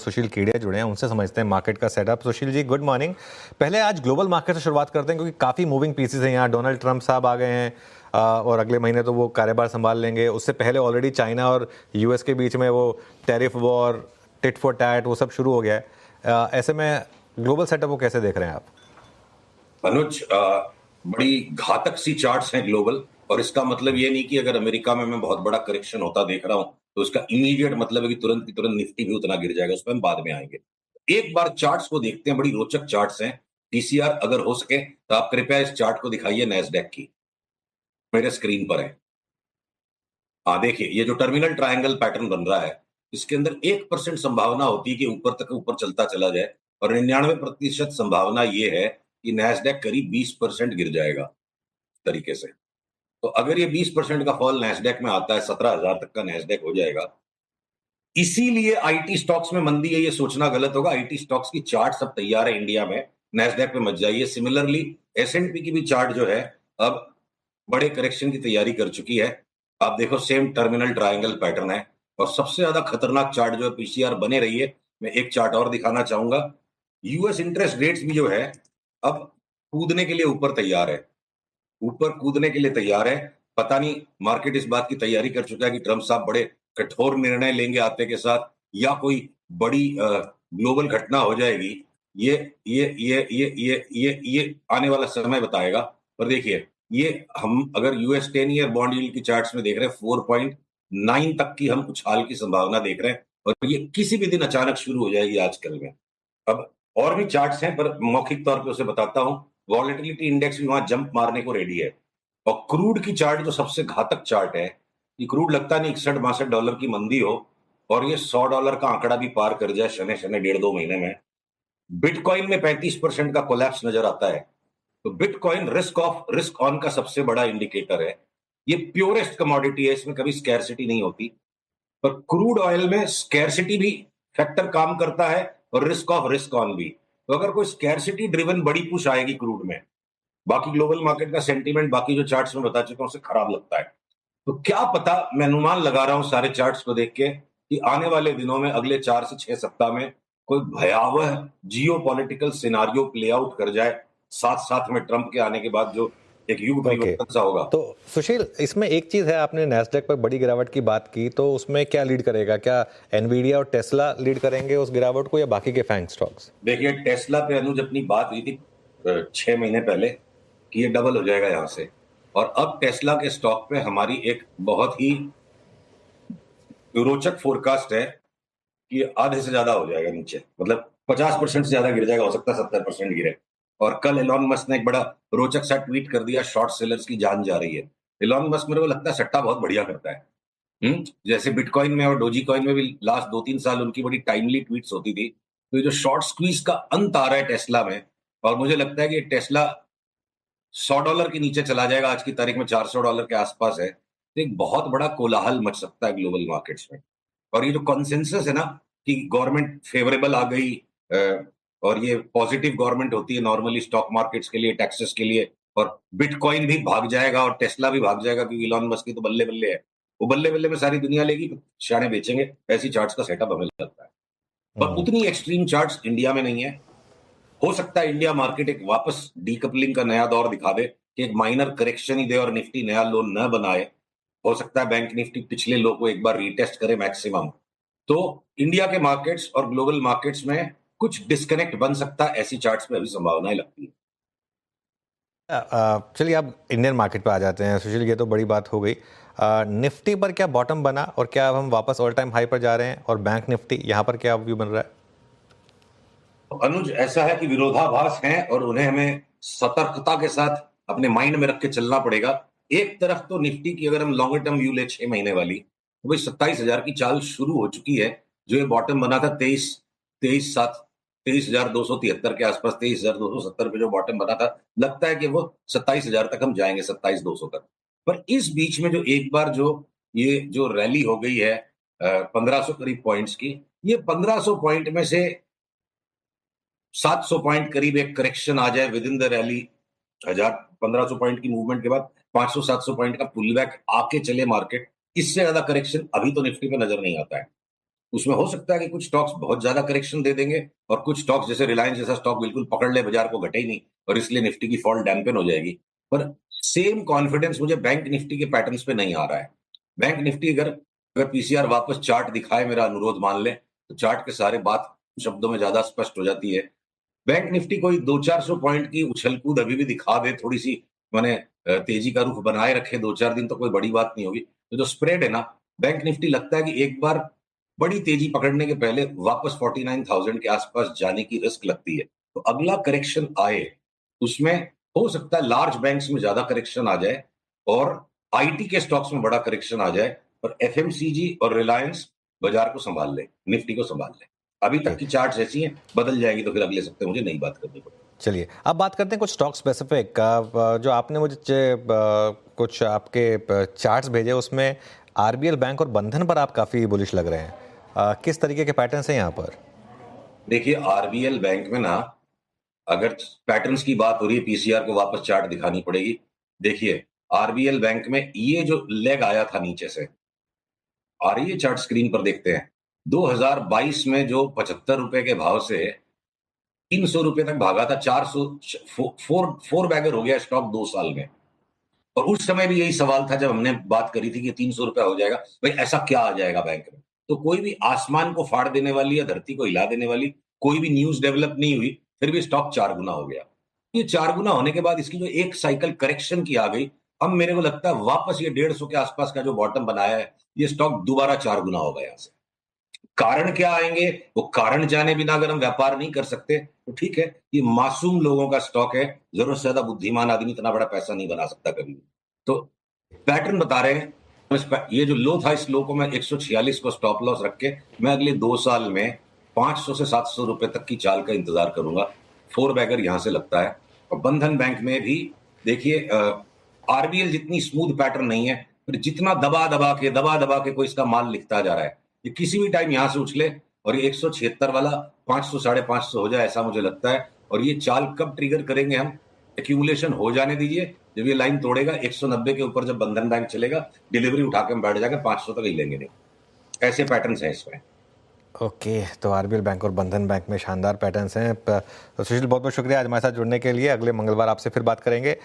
सुशील कीड़िया जुड़े हैं, उनसे समझते हैं मार्केट का setup. Sushil ji, good morning. पहले आज ग्लोबल मार्केट से शुरुआत करते हैं क्योंकि काफ़ी मूविंग पीसेस हैं यहाँ। डोनाल्ड ट्रंप साहब आ गए हैं और अगले महीने तो वो कार्यभार संभाल लेंगे। उससे पहले ऑलरेडी चाइना और यूएस के बीच में वो tariff war, tit for tat, वो सब शुरू हो गया है। ऐसे में ग्लोबल सेटअप को कैसे देख रहे हैं आप? अनुज, बड़ी घातक सी चार्ट्स हैं ग्लोबल, और इसका मतलब ये नहीं कि अगर अमेरिका में मैं बहुत बड़ा करेक्शन होता देख रहा हूं तो इसका इमीडिएट मतलब है कि तुरंत की तुरंत निफ्टी भी उतना गिर जाएगा। उस पर हम बाद में आएंगे। एक बार चार्ट्स को देखते हैं, बड़ी रोचक चार्ट्स हैं। टीसीआर अगर हो सके तो आप कृपया इस चार्ट को दिखाइए, नैस्डैक की, मेरे स्क्रीन पर है। देखिए, ये जो टर्मिनल ट्रायंगल पैटर्न बन रहा है, इसके अंदर 1% संभावना होती है कि ऊपर तक ऊपर चलता चला जाए, और 99% संभावना ये है कि नैस्डैक करीब 20% गिर जाएगा तरीके से। तो अगर ये 20% का फॉल नैस्डैक में आता है, 17,000 तक का नैस्डैक हो जाएगा। इसीलिए आईटी स्टॉक्स में मंदी है, ये सोचना गलत होगा। आईटी स्टॉक्स की चार्ट सब तैयार है इंडिया में, नैस्डैक पे मत जाइए। सिमिलरली एसएनपी की भी चार्ट जो है अब बड़े करेक्शन की तैयारी कर चुकी है। आप देखो, सेम टर्मिनल ट्रायंगल पैटर्न है। और सबसे ज्यादा खतरनाक चार्ट जो है, पीसीआर बने रहिए, मैं एक चार्ट और दिखाना चाहूंगा। यूएस इंटरेस्ट रेट्स भी जो है अब कूदने के लिए ऊपर तैयार है, ऊपर कूदने के लिए तैयार है। पता नहीं मार्केट इस बात की तैयारी कर चुका है कि ट्रंप साहब बड़े कठोर निर्णय लेंगे आते के साथ, या कोई बड़ी ग्लोबल घटना हो जाएगी। ये आने वाला समय बताएगा। पर देखिए, ये हम अगर यूएस 10 ईयर बॉन्ड यील्ड की चार्ट्स में देख रहे हैं, 4.9 तक की हम उछाल की संभावना देख रहे हैं, और ये किसी भी दिन अचानक शुरू हो जाएगी आजकल में। अब और भी चार्ट्स हैं, पर मौखिक तौर पे उसे बताता हूं। वॉलेटिलिटी इंडेक्स भी वहां जंप मारने को रेडी है। और क्रूड की चार्ट जो सबसे घातक चार्ट है, कि क्रूड लगता नहीं 61-62 की मंदी हो और ये $100 का आंकड़ा भी पार कर जाए शने शने 1.5-2 महीने में। बिटकॉइन में 35% का कोलैप्स नजर आता है। तो बिटकॉइन रिस्क ऑन का सबसे बड़ा इंडिकेटर है। ये प्योरेस्ट कमोडिटी है, इसमें कभी स्कैरसिटी नहीं होती। पर क्रूड ऑयल में स्कैरसिटी भी फैक्टर काम करता है, और रिस्क ऑन भी। तो अगर कोई स्कैरसिटी ड्रिवन बड़ी पुश आएगी क्रूड में, बाकी ग्लोबल मार्केट का सेंटीमेंट बाकी जो चार्ट्स में बता चुका हूं उससे खराब लगता है। तो क्या पता, मैं अनुमान लगा रहा हूं सारे चार्ट्स को देख के, कि आने वाले दिनों में, अगले 4 से 6 सप्ताह में, कोई भयावह जियो पॉलिटिकल सिनारियो प्ले आउट कर जाए, साथ साथ में ट्रंप के आने के बाद जो एक युग परिवर्तन सा होगा। तो सुशील, इसमें एक चीज है, आपने नैस्डैक पर बड़ी गिरावट की बात की, तो उसमें क्या लीड करेगा? क्या एनवीडिया और टेस्ला लीड करेंगे उस गिरावट को, या बाकी के फैंग स्टॉक्स? देखिए, टेस्ला पे अनुज अपनी बात हुई थी 6 महीने पहले कि ये डबल हो जाएगा यहां से, और अब टेस्ला के स्टॉक पे हमारी एक बहुत ही रोचक फोरकास्ट है कि आधे से ज्यादा हो जाएगा नीचे, मतलब 50% से ज्यादा गिर जाएगा, हो सकता है 70% गिरे। और कल एलॉन मस्क ने एक बड़ा रोचक सा ट्वीट कर दिया, शॉर्ट सेलर्स की जान जा रही है। एलॉन मस्क मेरे को लगता है सट्टा बहुत बढ़िया करता है। जैसे बिटकॉइन में और डोजी कॉइन में भी लास्ट 2-3 साल उनकी बड़ी टाइमली ट्वीट्स होती थी। तो ये जो शॉर्ट स्क्वीज का अंत आ रहा है टेस्ला में, और मुझे लगता है कि टेस्ला $100 के नीचे चला जाएगा, आज की तारीख में $400 के आसपास है, तो एक बहुत बड़ा कोलाहल मच सकता है ग्लोबल मार्केट्स में। और ये जो कॉन्सेंसस है ना, कि गवर्नमेंट फेवरेबल आ गई, और ये पॉजिटिव गवर्नमेंट होती है नॉर्मली स्टॉक मार्केट्स के लिए, टैक्सेस के लिए, और बिटकॉइन भी भाग जाएगा और टेस्ला भी भाग जाएगा, क्योंकि इलॉन मस्क की तो बल्ले बल्ले है। वो बल्ले बल्ले में सारी दुनिया लेगी, तो शाने बेचेंगे। ऐसी चार्ट्स का सेटअप हमें लगता है, पर उतनी एक्सट्रीम चार्ट्स इंडिया में नहीं है। हो सकता है इंडिया मार्केट एक वापस डीकपलिंग का नया दौर दिखा दे, कि एक माइनर करेक्शन ही दे और निफ्टी नया लो न बनाए। हो सकता है बैंक निफ्टी पिछले लो को एक बार रीटेस्ट करे मैक्सिमम। तो इंडिया के मार्केट्स और ग्लोबल मार्केट्स में कुछ डिस्कनेक्ट बन सकता है, ऐसी चार्ट्स में अभी संभावनाएं लगती है। चलिए, अब इंडियन मार्केट पे आ जाते हैं। सुशील, ये तो बड़ी बात हो गई। निफ्टी पर क्या बॉटम बना, और क्या अब हम वापस ऑल टाइम हाई पर जा रहे हैं? और बैंक निफ्टी, यहाँ पर क्या व्यू बन रहा है? तो अनुज, ऐसा है कि विरोधाभास हैं, और उन्हें हमें सतर्कता के साथ अपने माइंड में रख के चलना पड़ेगा। एक तरफ तो निफ्टी की अगर हम लॉन्गर टर्म व्यू ले 6 महीने वाली, तो भाई 27,000 की चाल शुरू हो चुकी है। जो ये बॉटम बना था 23,273 के आसपास, 23,270 पे जो बॉटम बना था, लगता है कि वो 27,000 तक हम जाएंगे, 27,200 तक। पर इस बीच में जो एक बार ये जो रैली हो गई है 1500 करीब पॉइंट्स की, ये 1500 पॉइंट में से 700 पॉइंट करीब एक करेक्शन आ जाए with in the rally, 1500 point की मूवमेंट के बाद 500-700 पॉइंट का पुल बैक आके चले मार्केट, इससे ज्यादा करेक्शन अभी तो निफ्टी पे नजर नहीं आता है। उसमें हो सकता है कि कुछ स्टॉक्स बहुत ज्यादा करेक्शन दे देंगे और कुछ स्टॉक्स जैसे रिलायंस जैसा स्टॉक बिल्कुल पकड़ ले बाजार को, घटे ही नहीं और इसलिए निफ्टी की फॉल डैम्पेन हो जाएगी। पर सेम कॉन्फिडेंस मुझे बैंक निफ्टी के पैटर्न्स पे नहीं आ रहा है। बैंक निफ्टी अगर अगर पीसीआर वापस चार्ट दिखाए, मेरा अनुरोध मान ले, तो चार्ट के सारे बात शब्दों में ज्यादा स्पष्ट हो जाती है। बैंक निफ्टी कोई 200-400 पॉइंट की उछल कूद अभी भी दिखा दे, थोड़ी सी माने तेजी का रुख बनाए रखे 2-4 दिन, तो कोई बड़ी बात नहीं होगी। तो जो स्प्रेड है ना, बैंक निफ्टी लगता है कि एक बार बड़ी तेजी पकड़ने के पहले वापस 49,000 के आसपास जाने की रिस्क लगती है। तो अगला करेक्शन आए, उसमें हो सकता है लार्ज बैंक्स में ज्यादा करेक्शन आ जाए और आईटी के स्टॉक्स में बड़ा करेक्शन आ जाए और एफएमसीजी और रिलायंस बाजार को संभाल ले, निफ्टी को संभाल ले। अभी तक की चार्ट्स ऐसी हैं, बदल जाएगी तो फिर अगले सप्ताह मुझे नई बात करनी पड़ेगी। चलिए, अब बात करते हैं कुछ स्टॉक स्पेसिफिक का। जो आपने मुझे कुछ आपके चार्ट्स भेजे, उसमें आरबीएल बैंक और बंधन पर आप काफ़ी बुलिश लग रहे हैं। किस तरीके के पैटर्न्स हैं यहाँ पर? देखिए, आरबीएल बैंक में ना, अगर पैटर्न्स की बात हो रही है, पीसीआर को वापस चार्ट दिखानी पड़ेगी। देखिए, आरबीएल बैंक में ये जो लेग आया था नीचे से, आ रही है चार्ट स्क्रीन पर, देखते हैं। 2022 में जो 75 रुपए के भाव से 300 रुपए तक भागा था, 400 फोर बैगर हो गया स्टॉक 2 साल में। और उस समय भी यही सवाल था जब हमने बात करी थी कि 300 रुपया हो जाएगा, भाई ऐसा क्या आ जाएगा बैंक में। तो कोई भी आसमान को फाड़ देने वाली या धरती को हिला देने वाली कोई भी न्यूज डेवलप नहीं हुई, फिर भी स्टॉक 4 गुना हो गया। ये 4 गुना होने के बाद इसकी जो एक साइकिल करेक्शन की आ गई, अब मेरे को लगता है वापस ये 150 के आसपास का जो बॉटम बनाया है, ये स्टॉक दोबारा 4 गुना होगा यहां से। कारण क्या आएंगे, वो कारण जाने बिना अगर हम व्यापार नहीं कर सकते तो ठीक है, ये मासूम लोगों का स्टॉक है। जरूरत से ज्यादा बुद्धिमान आदमी इतना बड़ा पैसा नहीं बना सकता कभी भी। तो पैटर्न बता रहे हैं। ये जो लो था, इस लो को मैं 146 को स्टॉप लॉस रख के मैं अगले 2 साल में 500 से 700 रुपए तक की चाल का इंतजार करूंगा। 4 बैगर यहां से लगता है। और बंधन बैंक में भी देखिए, आरबीएल जितनी स्मूथ पैटर्न नहीं है, फिर जितना दबा दबा के कोई इसका माल लिखता जा रहा है, ये किसी भी टाइम यहां से उछले और ये 176 वाला 500 550 हो जाए, ऐसा मुझे लगता है। और ये चाल कब ट्रिगर करेंगे हम, एक्यूमुलेशन हो जाने दीजिए। जब ये लाइन तोड़ेगा 190 के ऊपर, जब बंधन बैंक चलेगा, डिलीवरी उठा के हम बैठ जाएंगे, 500 तक ही लेंगे नहीं। ऐसे पैटर्न्स हैं इसमें। ओके, तो आरबीएल बैंक और बंधन बैंक में शानदार पैटर्न्स हैं। तो सुशील, बहुत बहुत शुक्रिया आज हमारे साथ जुड़ने के लिए। अगले मंगलवार आपसे फिर बात करेंगे।